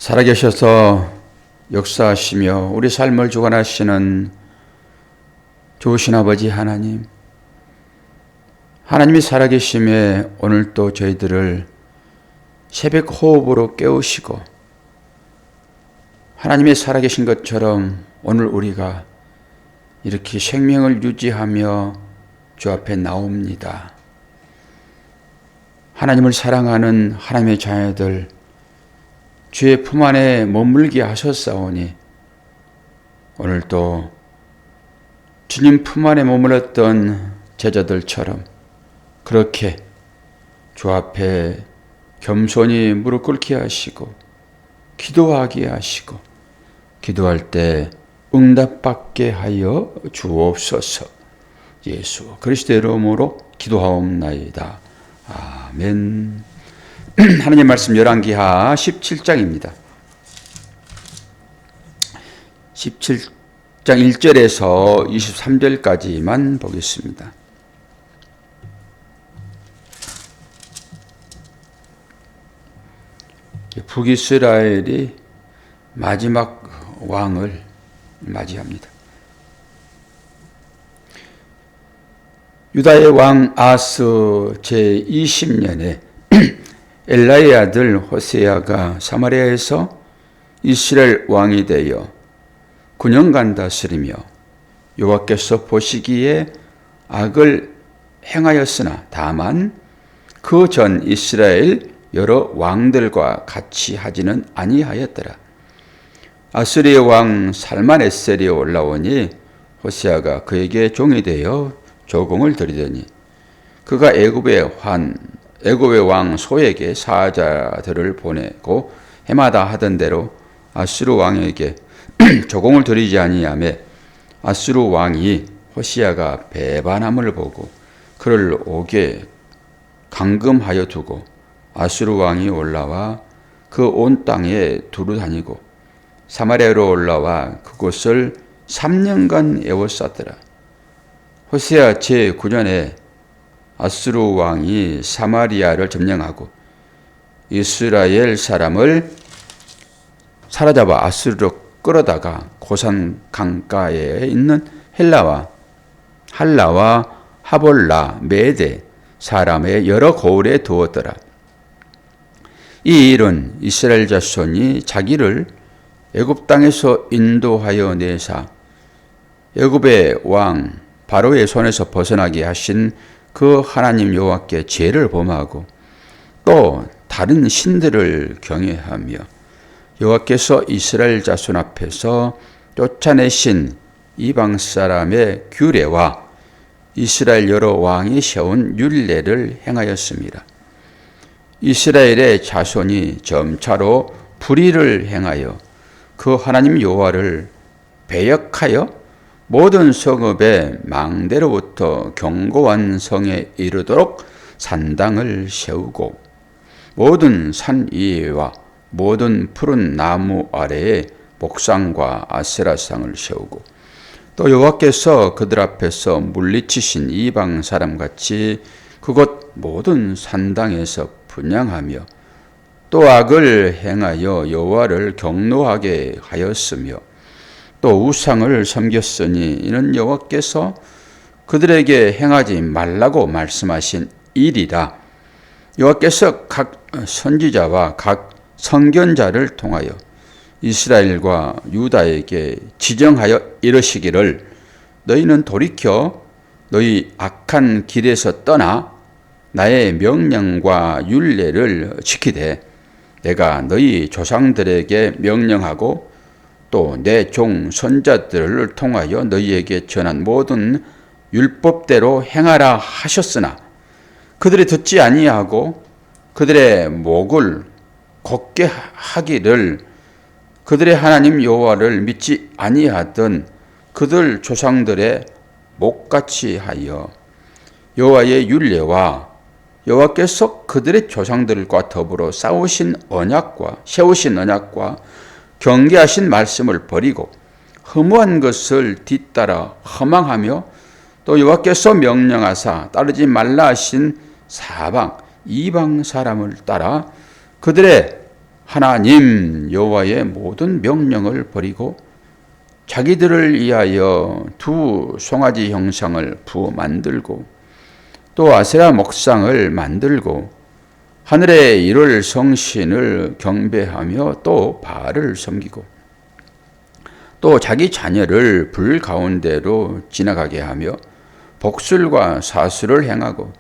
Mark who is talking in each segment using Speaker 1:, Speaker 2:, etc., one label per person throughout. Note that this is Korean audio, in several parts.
Speaker 1: 살아계셔서 역사하시며 우리 삶을 주관하시는 좋으신 아버지 하나님, 하나님이 살아계심에 오늘 또 저희들을 새벽 호흡으로 깨우시고 하나님이 살아계신 것처럼 오늘 우리가 이렇게 생명을 유지하며 주 앞에 나옵니다. 하나님을 사랑하는 하나님의 자녀들, 주의 품 안에 머물게 하셨사오니 오늘도 주님 품 안에 머물렀던 제자들처럼 그렇게 주 앞에 겸손히 무릎 꿇게 하시고 기도하게 하시고 기도할 때 응답받게 하여 주옵소서. 예수 그리스도의 이름으로 기도하옵나이다. 아멘. 하나님 말씀 열왕기하 17장입니다. 17장 1절에서 23절까지만 보겠습니다. 북이스라엘이 마지막 왕을 맞이합니다. 유다의 왕 아스 제20년에 엘라의 아들 호세아가 사마리아에서 이스라엘 왕이 되어 9년간 다스리며 여호와께서 보시기에 악을 행하였으나 다만 그 전 이스라엘 여러 왕들과 같이 하지는 아니하였더라. 아스리의 왕 살만에셀이 올라오니 호세아가 그에게 종이 되어 조공을 드리더니 그가 애굽의 왕 소에게 사자들을 보내고 해마다 하던 대로 아수르 왕에게 조공을 드리지 아니하매 아수르 왕이 호시아가 배반함을 보고 그를 옥에 감금하여 두고 아수르 왕이 올라와 그 온 땅에 두루 다니고 사마리아로 올라와 그곳을 3년간 에워쌌더라. 호세아 제9년에 아수르 왕이 사마리아를 점령하고 이스라엘 사람을 사로잡아 아수르로 끌어다가 고산 강가에 있는 할라와 하볼라 메대 사람의 여러 고을에 두었더라. 이 일은 이스라엘 자손이 자기를 애굽 땅에서 인도하여 내사 애굽의 왕 바로의 손에서 벗어나게 하신 그 하나님 여호와께 죄를 범하고 또 다른 신들을 경외하며 여호와께서 이스라엘 자손 앞에서 쫓아내신 이방 사람의 규례와 이스라엘 여러 왕이 세운 율례를 행하였습니다. 이스라엘의 자손이 점차로 불의를 행하여 그 하나님 여호와를 배역하여 모든 성읍의 망대로부터 견고한 성에 이르도록 산당을 세우고 모든 산 위에와 모든 푸른 나무 아래에 목상과 아세라상을 세우고 또 여호와께서 그들 앞에서 물리치신 이방 사람같이 그곳 모든 산당에서 분향하며 또 악을 행하여 여호와를 경노하게 하였으며 또 우상을 섬겼으니 이는 여호와께서 그들에게 행하지 말라고 말씀하신 일이라. 여호와께서 각 선지자와 각 선견자를 통하여 이스라엘과 유다에게 지정하여 이르시기를 너희는 돌이켜 너희 악한 길에서 떠나 나의 명령과 율례를 지키되 내가 너희 조상들에게 명령하고 또 내 종 선자들을 통하여 너희에게 전한 모든 율법대로 행하라 하셨으나 그들이 듣지 아니하고 그들의 목을 곧게 하기를 그들의 하나님 여호와를 믿지 아니하던 그들 조상들의 목같이 하여 여호와의 율례와 여호와께서 그들의 조상들과 더불어 세우신 언약과 경계하신 말씀을 버리고 허무한 것을 뒤따라 허망하며 또 여호와께서 명령하사 따르지 말라 하신 사방 이방 사람을 따라 그들의 하나님 여호와의 모든 명령을 버리고 자기들을 위하여 두 송아지 형상을 부어 만들고 또 아세라 목상을 만들고 하늘에 이룰 성신을 경배하며 또 바알을 섬기고 또 자기 자녀를 불 가운데로 지나가게 하며 복술과 사술을 행하고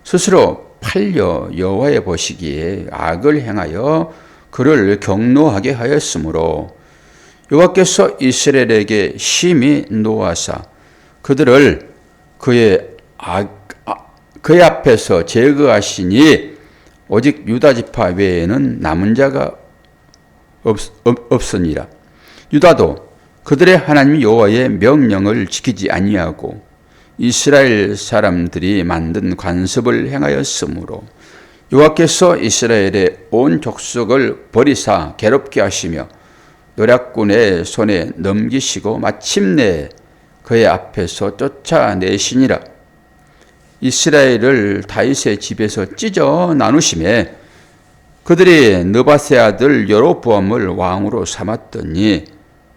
Speaker 1: 스스로 팔려 여호와의 보시기에 악을 행하여 그를 경노하게 하였으므로 여호와께서 이스라엘에게 심히 노하사 그들을 그의 앞에서 제거하시니 오직 유다 지파 외에는 남은 자가 없으니라. 유다도 그들의 하나님 여호와의 명령을 지키지 아니하고 이스라엘 사람들이 만든 관습을 행하였으므로 여호와께서 이스라엘의 온 족속을 버리사 괴롭게 하시며 노략군의 손에 넘기시고 마침내 그의 앞에서 쫓아내시니라. 이스라엘을 다윗의 집에서 찢어 나누심에 그들이 느밧의 아들 여로보암을 왕으로 삼았더니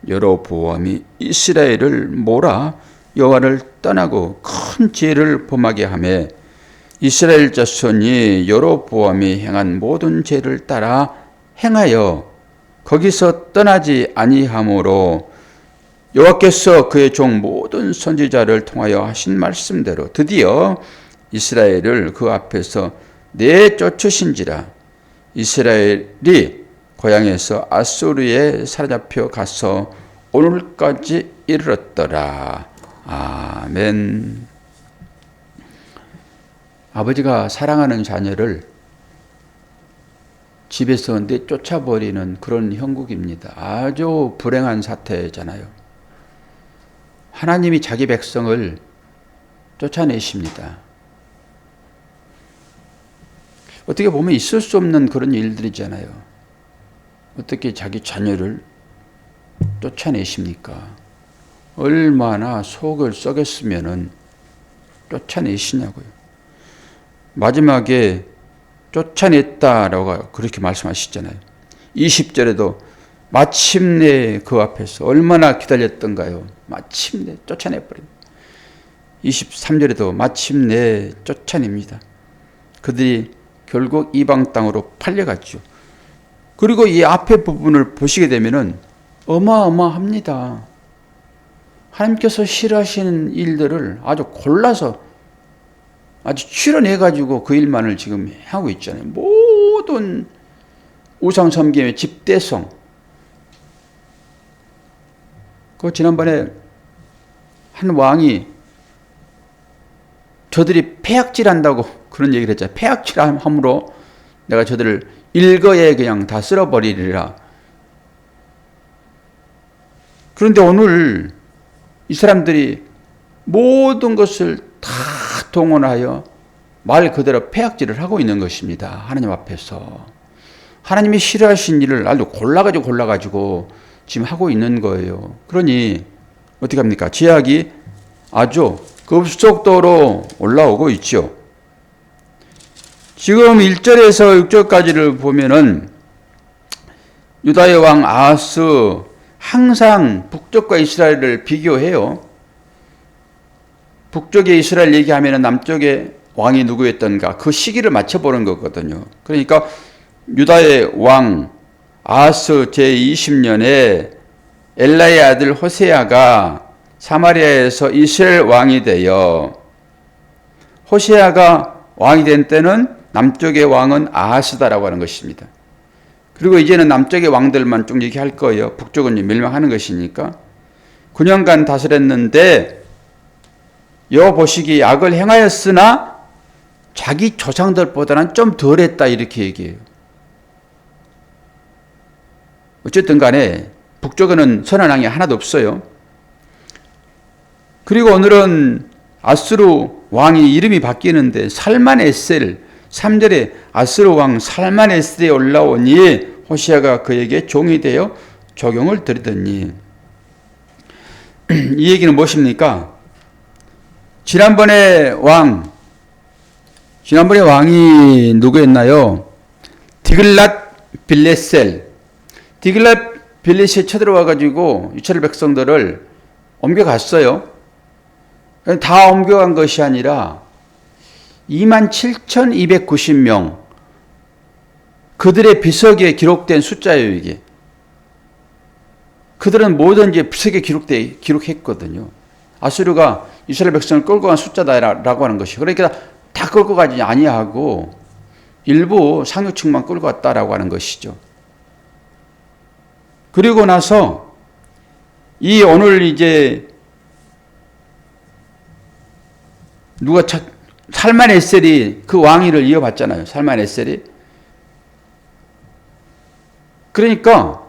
Speaker 1: 여로보암이 이스라엘을 몰아 여호와를 떠나고 큰 죄를 범하게 하며 이스라엘 자손이 여로보암이 행한 모든 죄를 따라 행하여 거기서 떠나지 아니하므로 여호와께서 그의 종 모든 선지자를 통하여 하신 말씀대로 드디어 이스라엘을 그 앞에서 내쫓으신지라. 이스라엘이 고향에서 아수르에 사로잡혀 가서 오늘까지 이르렀더라. 아멘. 아버지가 사랑하는 자녀를 집에서 내쫓아버리는 그런 형국입니다. 아주 불행한 사태잖아요. 하나님이 자기 백성을 쫓아내십니다. 어떻게 보면 있을 수 없는 그런 일들이잖아요. 어떻게 자기 자녀를 쫓아내십니까? 얼마나 속을 썩였으면은 쫓아내시냐고요. 마지막에 쫓아냈다라고 그렇게 말씀하시잖아요. 20절에도 마침내 그 앞에서 얼마나 기다렸던가요. 마침내 쫓아내버립니다. 23절에도 마침내 쫓아냅니다. 그들이 결국 이방 땅으로 팔려갔죠. 그리고 이 앞에 부분을 보시게 되면은 어마어마합니다. 하나님께서 싫어하시는 일들을 아주 골라서 아주 추려내가지고 그 일만을 지금 하고 있잖아요. 모든 우상 섬김의 집대성. 그 지난번에 한 왕이 저들이 폐악질한다고 그런 얘기를 했잖아요. 폐악질함으로 내가 저들을 일거에 그냥 다 쓸어버리리라. 그런데 오늘 이 사람들이 모든 것을 다 동원하여 말 그대로 폐악질을 하고 있는 것입니다. 하나님 앞에서. 하나님이 싫어하신 일을 아주 골라가지고 지금 하고 있는 거예요. 그러니 어떻게 합니까? 죄악이 아주 급속도로 올라오고 있죠. 지금 1절에서 6절까지를 보면은 유다의 왕 아하스 항상 북쪽과 이스라엘을 비교해요. 북쪽의 이스라엘 얘기하면 남쪽의 왕이 누구였던가 그 시기를 맞춰보는 거거든요. 그러니까 유다의 왕 아하스 제20년에 엘라의 아들 호세아가 사마리아에서 이스라엘 왕이 되어 호세아가 왕이 된 때는 남쪽의 왕은 아하스다라고 하는 것입니다. 그리고 이제는 남쪽의 왕들만 쭉 얘기할 거예요. 북쪽은 멸망하는 것이니까. 9년간 다스렸는데 여호와 보시기에 악을 행하였으나 자기 조상들보다는 좀 덜했다 이렇게 얘기해요. 어쨌든 간에 북쪽에는 선한 왕이 하나도 없어요. 그리고 오늘은 아수르 왕이 이름이 바뀌는데 살만에셀 3절에 아수르 왕 살만에셀에 올라오니 호시아가 그에게 종이 되어 조경을 드리더니 이 얘기는 무엇입니까? 지난번에 왕이 누구였나요? 디글랏 빌레셀, 디글랏 빌레셋이 쳐들어와가지고 이스라엘 백성들을 옮겨갔어요. 다 옮겨간 것이 아니라 27,290명, 그들의 비석에 기록된 숫자예요, 이게. 그들은 뭐든지 비석에 기록했거든요. 아수르가 이스라엘 백성을 끌고 간 숫자다라고 하는 것이. 그러니까 다 끌고 가지 아니하고 일부 상류층만 끌고 갔다라고 하는 것이죠. 그리고 나서 이 오늘 이제 살만에셀이 그 왕위를 이어받잖아요. 살만에셀이. 그러니까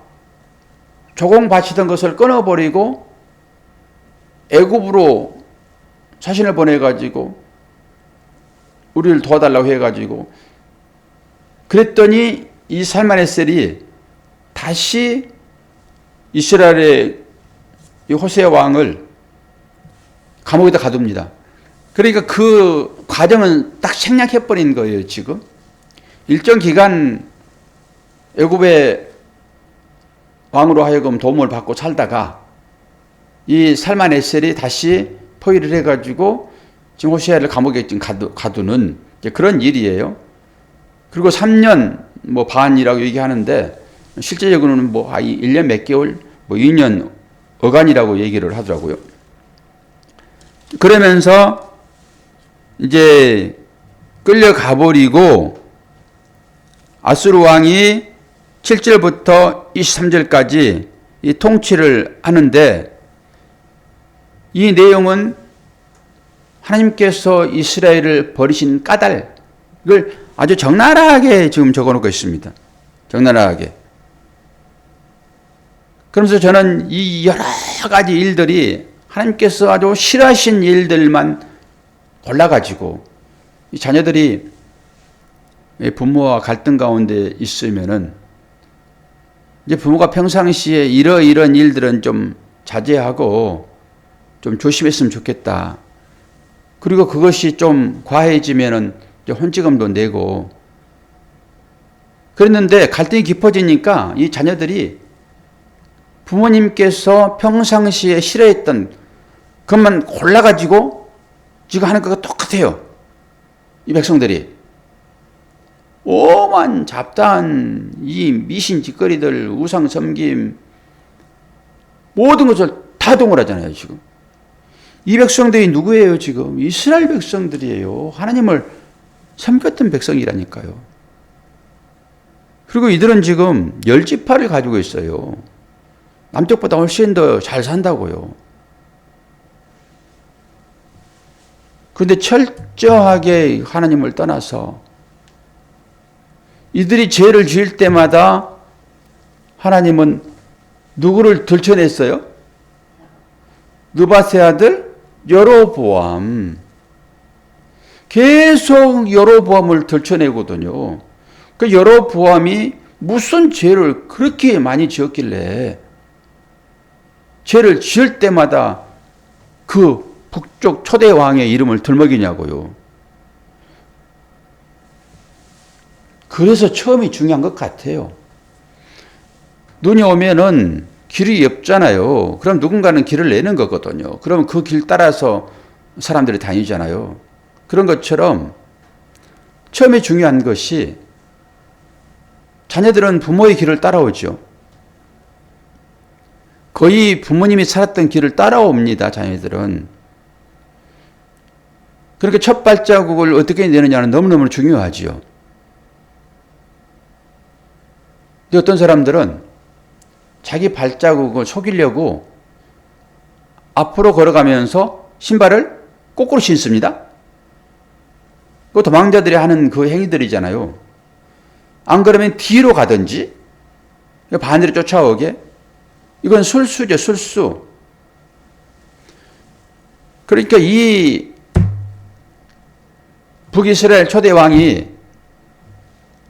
Speaker 1: 조공 바치던 것을 끊어버리고 애굽으로 사신을 보내가지고 우리를 도와달라고 해가지고 그랬더니 이 살만에셀이 다시 이스라엘의 이 호세 왕을 감옥에다 가둡니다. 그러니까 그 과정은 딱 생략해버린 거예요, 지금. 일정 기간 애굽의 왕으로 하여금 도움을 받고 살다가 이 살만에셀이 다시 포위를 해가지고 지금 호세아를 감옥에 지금 가두는 그런 일이에요. 그리고 3년 반이라고 얘기하는데 실제적으로는 1년 몇 개월, 2년 어간이라고 얘기를 하더라고요. 그러면서 이제 끌려가 버리고 아수르 왕이 7절부터 23절까지 이 통치를 하는데 이 내용은 하나님께서 이스라엘을 버리신 까닭, 이걸 아주 적나라하게 지금 적어놓고 있습니다. 적나라하게. 그러면서 저는 이 여러 가지 일들이 하나님께서 아주 싫어하신 일들만 골라가지고 이 자녀들이 부모와 갈등 가운데 있으면은 이제 부모가 평상시에 이런 일들은 좀 자제하고 좀 조심했으면 좋겠다. 그리고 그것이 좀 과해지면은 혼지금도 내고 그랬는데 갈등이 깊어지니까 이 자녀들이 부모님께서 평상시에 싫어했던 그것만 골라가지고 지금 하는 것과 똑같아요. 이 백성들이. 오만 잡다한 이 미신 짓거리들, 우상 섬김, 모든 것을 다 동원하잖아요, 지금. 이 백성들이 누구예요, 지금? 이스라엘 백성들이에요. 하나님을 섬겼던 백성이라니까요. 그리고 이들은 지금 10지파를 가지고 있어요. 남쪽보다 훨씬 더 잘 산다고요. 그런데 철저하게 하나님을 떠나서 이들이 죄를 지을 때마다 하나님은 누구를 들춰냈어요? 느밧의 아들 여로보암. 계속 여로보암을 들춰내거든요. 그 여로보암이 무슨 죄를 그렇게 많이 지었길래 죄를 지을 때마다 그 북쪽 초대 왕의 이름을 들먹이냐고요. 그래서 처음이 중요한 것 같아요. 눈이 오면은 길이 없잖아요. 그럼 누군가는 길을 내는 거거든요. 그럼 그 길 따라서 사람들이 다니잖아요. 그런 것처럼 처음에 중요한 것이 자녀들은 부모의 길을 따라오죠. 거의 부모님이 살았던 길을 따라옵니다. 자녀들은. 그러니까 첫 발자국을 어떻게 내느냐는 너무너무 중요하지요. 근데 어떤 사람들은 자기 발자국을 속이려고 앞으로 걸어가면서 신발을 거꾸로 신습니다. 그 도망자들이 하는 그 행위들이잖아요. 안 그러면 뒤로 가든지 반대로 쫓아오게. 이건 술수죠, 술수. 그러니까 이 북이스라엘 초대 왕이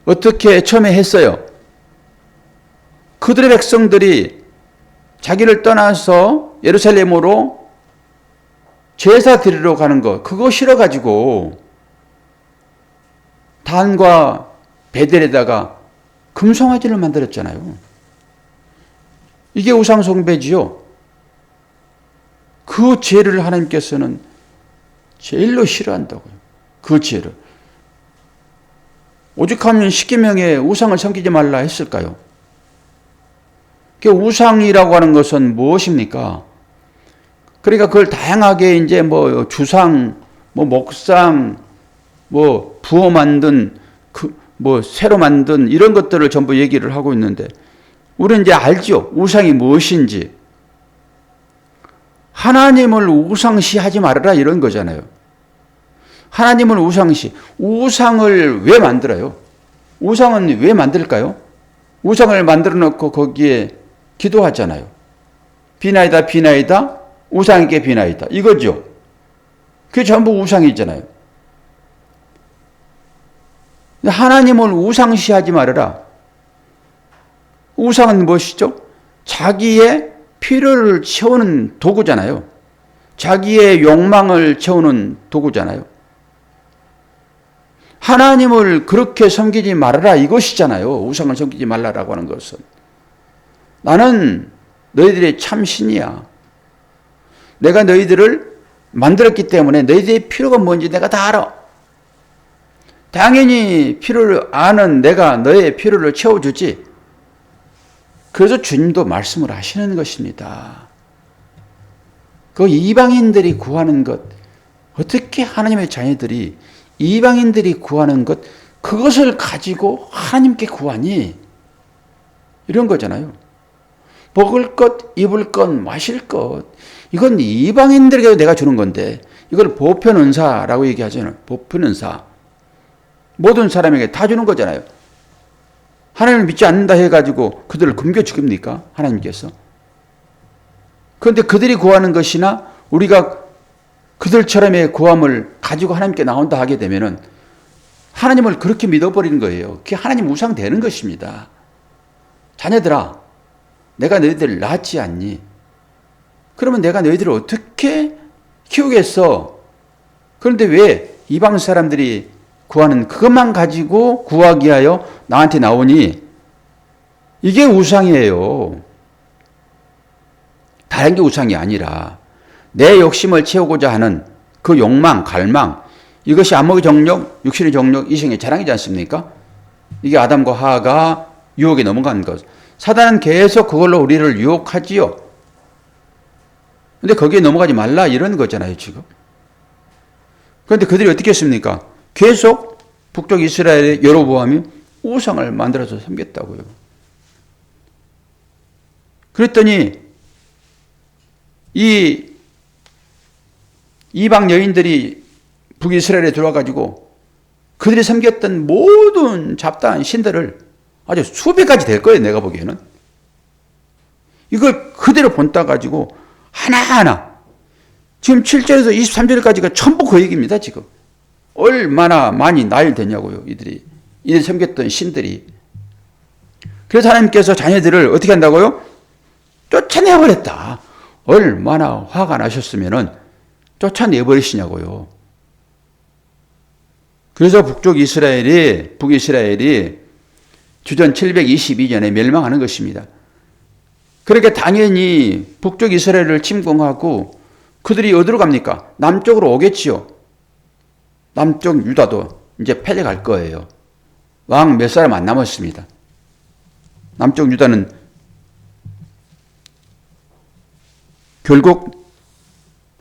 Speaker 1: 어떻게 처음에 했어요? 그들의 백성들이 자기를 떠나서 예루살렘으로 제사 드리러 가는 거, 그거 싫어가지고 단과 베델에다가 금송아지를 만들었잖아요. 이게 우상숭배지요. 그 죄를 하나님께서는 제일로 싫어한다고요. 그 죄를. 오죽하면 십계명에 우상을 섬기지 말라 했을까요? 그 우상이라고 하는 것은 무엇입니까? 그러니까 그걸 다양하게 이제 뭐 주상, 뭐 목상, 뭐 부어 만든 뭐 새로 만든 이런 것들을 전부 얘기를 하고 있는데 우리는 이제 알죠. 우상이 무엇인지. 하나님을 우상시하지 말아라 이런 거잖아요. 하나님을 우상시. 우상을 왜 만들어요? 우상은 왜 만들까요? 우상을 만들어 놓고 거기에 기도하잖아요. 비나이다 비나이다 우상에게 비나이다 이거죠. 그게 전부 우상이잖아요. 하나님을 우상시하지 말아라. 우상은 무엇이죠? 자기의 필요를 채우는 도구잖아요. 자기의 욕망을 채우는 도구잖아요. 하나님을 그렇게 섬기지 말아라 이것이잖아요. 우상을 섬기지 말라라고 하는 것은. 나는 너희들의 참 신이야. 내가 너희들을 만들었기 때문에 너희들의 필요가 뭔지 내가 다 알아. 당연히 필요를 아는 내가 너의 필요를 채워주지. 그래서 주님도 말씀을 하시는 것입니다. 그 이방인들이 구하는 것, 어떻게 하나님의 자녀들이 이방인들이 구하는 것, 그것을 가지고 하나님께 구하니? 이런 거잖아요. 먹을 것, 입을 것, 마실 것, 이건 이방인들에게 내가 주는 건데, 이걸 보편은사라고 얘기하잖아요. 보편은사. 모든 사람에게 다 주는 거잖아요. 하나님을 믿지 않는다 해가지고 그들을 굶겨 죽입니까? 하나님께서. 그런데 그들이 구하는 것이나 우리가 그들처럼의 구함을 가지고 하나님께 나온다 하게 되면은 하나님을 그렇게 믿어버리는 거예요. 그게 하나님 우상 되는 것입니다. 자녀들아, 내가 너희들을 낳았지 않니? 그러면 내가 너희들을 어떻게 키우겠어? 그런데 왜 이방 사람들이 구하는 그것만 가지고 구하기 위하여 나한테 나오니? 이게 우상이에요. 다른 게 우상이 아니라 내 욕심을 채우고자 하는 그 욕망, 갈망, 이것이 안목의 정욕, 육신의 정욕, 이생의 자랑이지 않습니까? 이게 아담과 하와가 유혹에 넘어간 것. 사단은 계속 그걸로 우리를 유혹하지요. 근데 거기에 넘어가지 말라 이런 거잖아요, 지금. 그런데 그들이 어떻게 했습니까? 계속 북쪽 이스라엘의 여로보암이 우상을 만들어서 섬겼다고요. 그랬더니 이 이방 여인들이 북이스라엘에 들어와가지고 그들이 섬겼던 모든 잡다한 신들을 아주 수백 가지 될 거예요, 내가 보기에는. 이걸 그대로 본따 가지고 하나하나 지금 7절에서 23절까지가 전부 그 얘기입니다, 지금. 얼마나 많이 나열되냐고요, 이들이 섬겼던 신들이. 그래서 하나님께서 자녀들을 어떻게 한다고요? 쫓아내버렸다. 얼마나 화가 나셨으면은 쫓아내버리시냐고요. 그래서 북이스라엘이 주전 722년에 멸망하는 것입니다. 그러니까 당연히 북쪽 이스라엘을 침공하고 그들이 어디로 갑니까? 남쪽으로 오겠지요. 남쪽 유다도 이제 패배갈 거예요. 왕 몇 사람 안 남았습니다. 남쪽 유다는 결국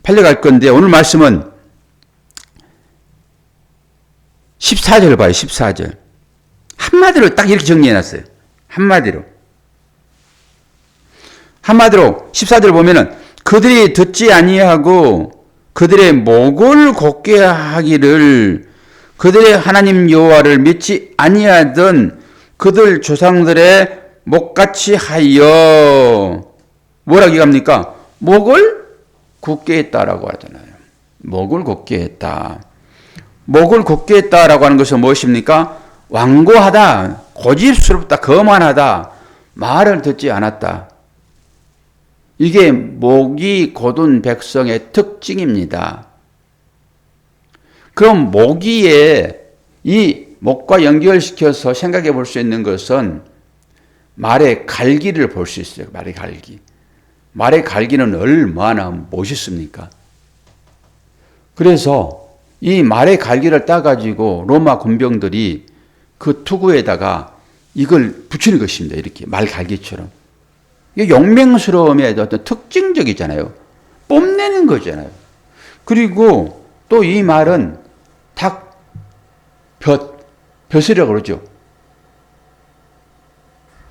Speaker 1: 팔려갈 건데 오늘 말씀은 14절 봐요. 14절. 한마디로 딱 이렇게 정리해놨어요. 한마디로 14절 보면은 그들이 듣지 아니하고 그들의 목을 곧게 하기를 그들의 하나님 여호와를 믿지 아니하던 그들 조상들의 목같이 하여 뭐라고 얘기합니까? 목을 굳게 했다라고 하잖아요. 목을 굳게 했다. 목을 굳게 했다라고 하는 것은 무엇입니까? 완고하다, 고집스럽다, 거만하다, 말을 듣지 않았다. 이게 목이 곧은 백성의 특징입니다. 그럼 모기에 이 목과 연결시켜서 생각해 볼 수 있는 것은 말의 갈기를 볼 수 있어요. 말의 갈기. 말의 갈기는 얼마나 멋있습니까? 그래서 이 말의 갈기를 따가지고 로마 군병들이 그 투구에다가 이걸 붙이는 것입니다. 이렇게 말 갈기처럼. 이게 용맹스러움의 어떤 특징적이잖아요. 뽐내는 거잖아요. 그리고 또 이 말은 벼슬이라고 그러죠.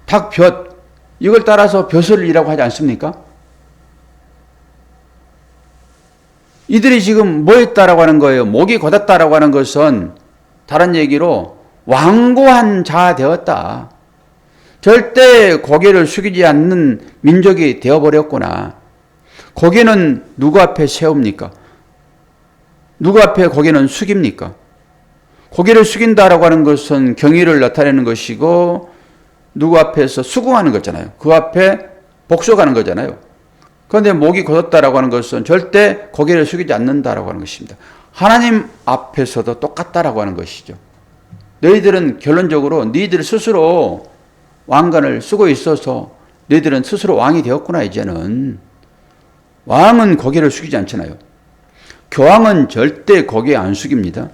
Speaker 1: 닭볕, 이걸 따라서 벼슬이라고 하지 않습니까? 이들이 지금 뭐 했다라고 하는 거예요? 목이 곧았다라고 하는 것은 다른 얘기로 완고한 자 되었다. 절대 고개를 숙이지 않는 민족이 되어버렸구나. 고개는 누구 앞에 세웁니까? 누구 앞에 고개는 숙입니까? 고개를 숙인다라고 하는 것은 경의를 나타내는 것이고 누구 앞에서 수긍하는 거잖아요. 그 앞에 복속하는 거잖아요. 그런데 목이 곧었다라고 하는 것은 절대 고개를 숙이지 않는다라고 하는 것입니다. 하나님 앞에서도 똑같다라고 하는 것이죠. 너희들은 결론적으로 너희들 스스로 왕관을 쓰고 있어서 너희들은 스스로 왕이 되었구나. 이제는 왕은 고개를 숙이지 않잖아요. 교황은 절대 고개 안 숙입니다.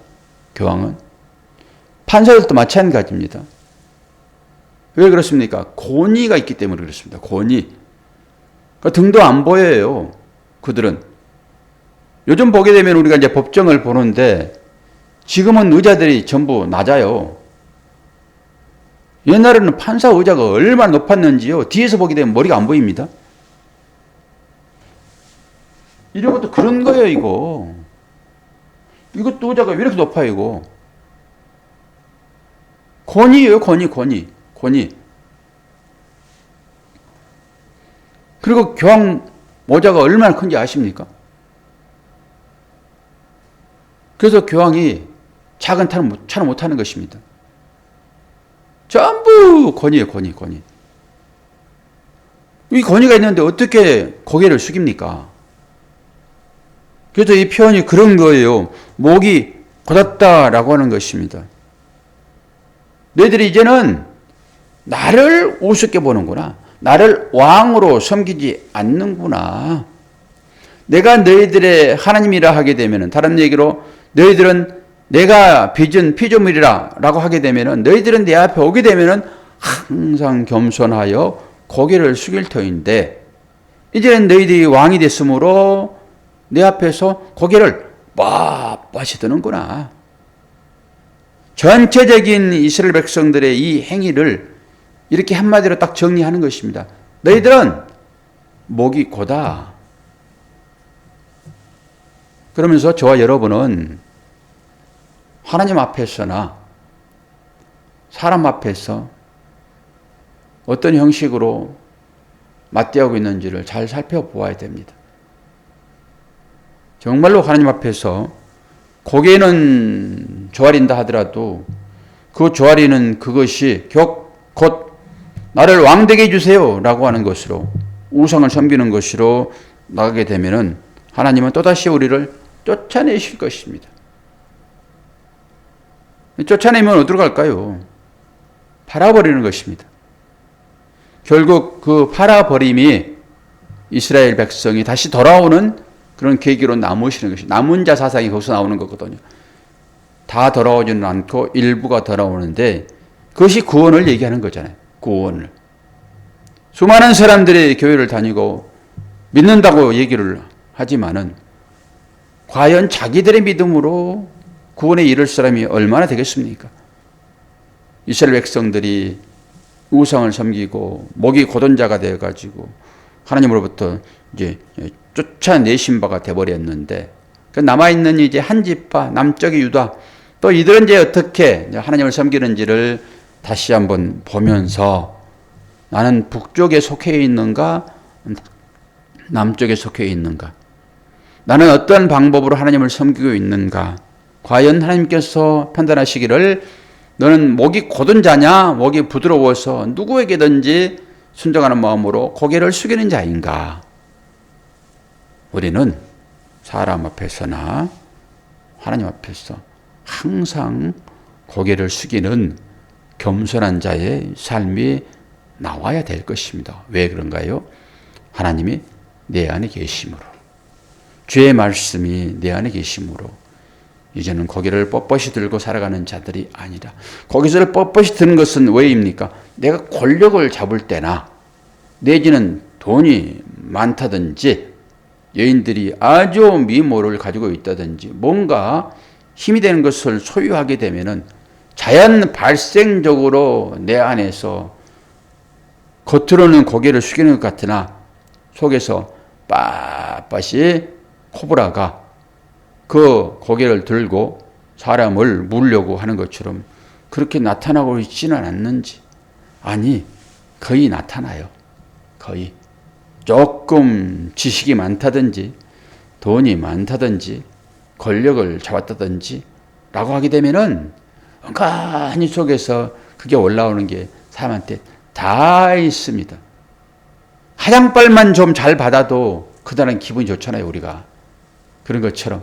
Speaker 1: 교황은 판사들도 마찬가지입니다. 왜 그렇습니까? 권위가 있기 때문에 그렇습니다. 권위. 등도 안 보여요. 그들은. 요즘 보게 되면 우리가 이제 법정을 보는데 지금은 의자들이 전부 낮아요. 옛날에는 판사 의자가 얼마나 높았는지요. 뒤에서 보게 되면 머리가 안 보입니다. 이런 것도 그런 거예요, 이거. 이것도 의자가 왜 이렇게 높아요, 이거. 권위예요, 권위. 그리고 교황 모자가 얼마나 큰지 아십니까? 그래서 교황이 작은 차는 못 타는 것입니다. 전부 권위예요, 권위. 이 권위가 있는데 어떻게 고개를 숙입니까? 그래서 이 표현이 그런 거예요. 목이 곧았다라고 하는 것입니다. 너희들이 이제는 나를 우습게 보는구나. 나를 왕으로 섬기지 않는구나. 내가 너희들의 하나님이라 하게 되면, 다른 얘기로 너희들은 내가 빚은 피조물이라 라고 하게 되면, 너희들은 내 앞에 오게 되면 항상 겸손하여 고개를 숙일 터인데, 이제는 너희들이 왕이 됐으므로 내 앞에서 고개를 빳빳이 드는구나. 전체적인 이스라엘 백성들의 이 행위를 이렇게 한마디로 딱 정리하는 것입니다. 너희들은 목이 고다. 그러면서 저와 여러분은 하나님 앞에서나 사람 앞에서 어떤 형식으로 맞대하고 있는지를 잘 살펴보아야 됩니다. 정말로 하나님 앞에서 고개는 조아린다 하더라도 그 조아리는 그것이 곧 나를 왕되게 해주세요 라고 하는 것으로, 우상을 섬기는 것으로 나가게 되면은 하나님은 또다시 우리를 쫓아내실 것입니다. 쫓아내면 어디로 갈까요? 팔아버리는 것입니다. 결국 그 팔아버림이 이스라엘 백성이 다시 돌아오는 그런 계기로 남으시는 것이, 남은 자 사상이 거기서 나오는 거거든요. 다 돌아오지는 않고 일부가 돌아오는데 그것이 구원을 얘기하는 거잖아요. 구원을. 수많은 사람들이 교회를 다니고 믿는다고 얘기를 하지만은 과연 자기들의 믿음으로 구원에 이를 사람이 얼마나 되겠습니까? 이스라엘 백성들이 우상을 섬기고 목이 곧은 자가 되어가지고 하나님으로부터 이제 쫓아내신 바가 되어버렸는데, 남아있는 이제 한 지파, 남쪽의 유다, 또 이들은 이제 어떻게 하나님을 섬기는지를 다시 한번 보면서 나는 북쪽에 속해 있는가, 남쪽에 속해 있는가, 나는 어떤 방법으로 하나님을 섬기고 있는가, 과연 하나님께서 판단하시기를 너는 목이 곧은 자냐, 목이 부드러워서 누구에게든지 순종하는 마음으로 고개를 숙이는 자인가. 우리는 사람 앞에서나 하나님 앞에서 항상 고개를 숙이는 겸손한 자의 삶이 나와야 될 것입니다. 왜 그런가요? 하나님이 내 안에 계심으로, 주의 말씀이 내 안에 계심으로 이제는 고개를 뻣뻣이 들고 살아가는 자들이 아니라, 고개를 뻣뻣이 드는 것은 왜입니까? 내가 권력을 잡을 때나 내지는 돈이 많다든지 여인들이 아주 미모를 가지고 있다든지 뭔가 힘이 되는 것을 소유하게 되면은 자연 발생적으로 내 안에서 겉으로는 고개를 숙이는 것 같으나 속에서 빳빳이 코브라가 그 고개를 들고 사람을 물려고 하는 것처럼 그렇게 나타나고 있지는 않는지. 아니, 거의 나타나요. 거의. 조금 지식이 많다든지 돈이 많다든지 권력을 잡았다든지 라고 하게 되면은 은근히 속에서 그게 올라오는 게 사람한테 다 있습니다. 화장빨만 좀 잘 받아도 그다는 기분이 좋잖아요, 우리가. 그런 것처럼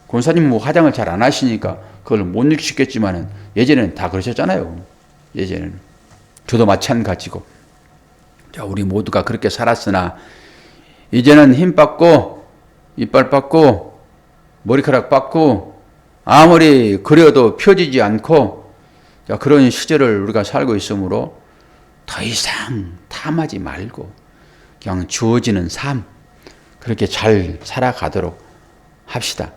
Speaker 1: 권사님 뭐 화장을 잘 안 하시니까 그걸 못 느끼셨겠지만은 예전에는 다 그러셨잖아요. 예전에는. 저도 마찬가지고. 자, 우리 모두가 그렇게 살았으나 이제는 힘 받고 이빨 받고 머리카락 받고 아무리 그려도 펴지지 않고, 자, 그런 시절을 우리가 살고 있으므로 더 이상 탐하지 말고 그냥 주어지는 삶 그렇게 잘 살아가도록 합시다.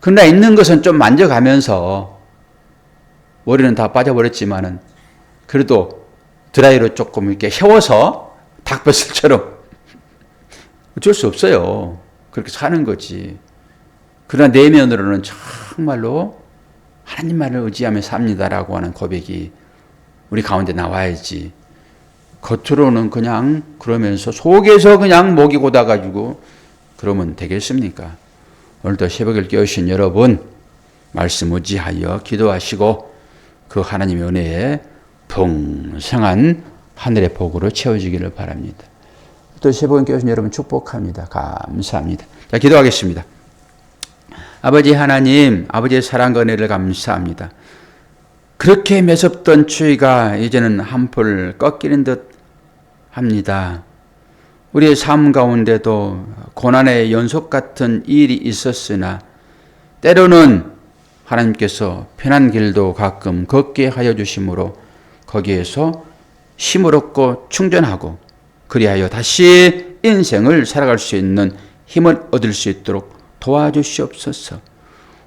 Speaker 1: 그러나 있는 것은 좀 만져가면서, 머리는 다 빠져버렸지만은 그래도 드라이로 조금 이렇게 세워서 닭뼈슬처럼 어쩔 수 없어요. 그렇게 사는 거지. 그러나 내면으로는 정말로 하나님만을 의지하며 삽니다라고 하는 고백이 우리 가운데 나와야지. 겉으로는 그냥 그러면서 속에서 그냥 목이 고다가지고 그러면 되겠습니까? 오늘도 새벽을 깨우신 여러분, 말씀 의지하여 기도하시고 그 하나님의 은혜에 풍성한 하늘의 복으로 채워지기를 바랍니다. 또 새벽을 깨우신 여러분 축복합니다. 감사합니다. 자, 기도하겠습니다. 아버지 하나님, 아버지의 사랑과 은혜를 감사합니다. 그렇게 매섭던 추위가 이제는 한풀 꺾이는 듯 합니다. 우리의 삶 가운데도 고난의 연속 같은 일이 있었으나 때로는 하나님께서 편한 길도 가끔 걷게 하여 주심으로 거기에서 힘을 얻고 충전하고 그리하여 다시 인생을 살아갈 수 있는 힘을 얻을 수 있도록 도와주시옵소서.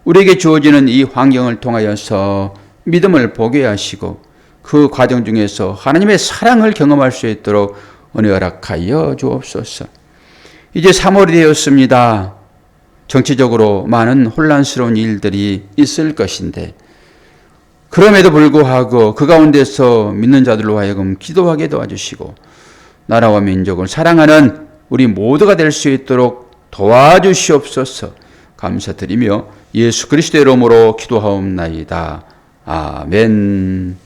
Speaker 1: 우리에게 주어지는 이 환경을 통하여서 믿음을 보게 하시고 그 과정 중에서 하나님의 사랑을 경험할 수 있도록 은혜 허락하여 주옵소서. 이제 3월이 되었습니다. 정치적으로 많은 혼란스러운 일들이 있을 것인데 그럼에도 불구하고 그 가운데서 믿는 자들로 하여금 기도하게 도와주시고 나라와 민족을 사랑하는 우리 모두가 될 수 있도록 도와주시옵소서. 감사드리며 예수 그리스도의 이름으로 기도하옵나이다. 아멘.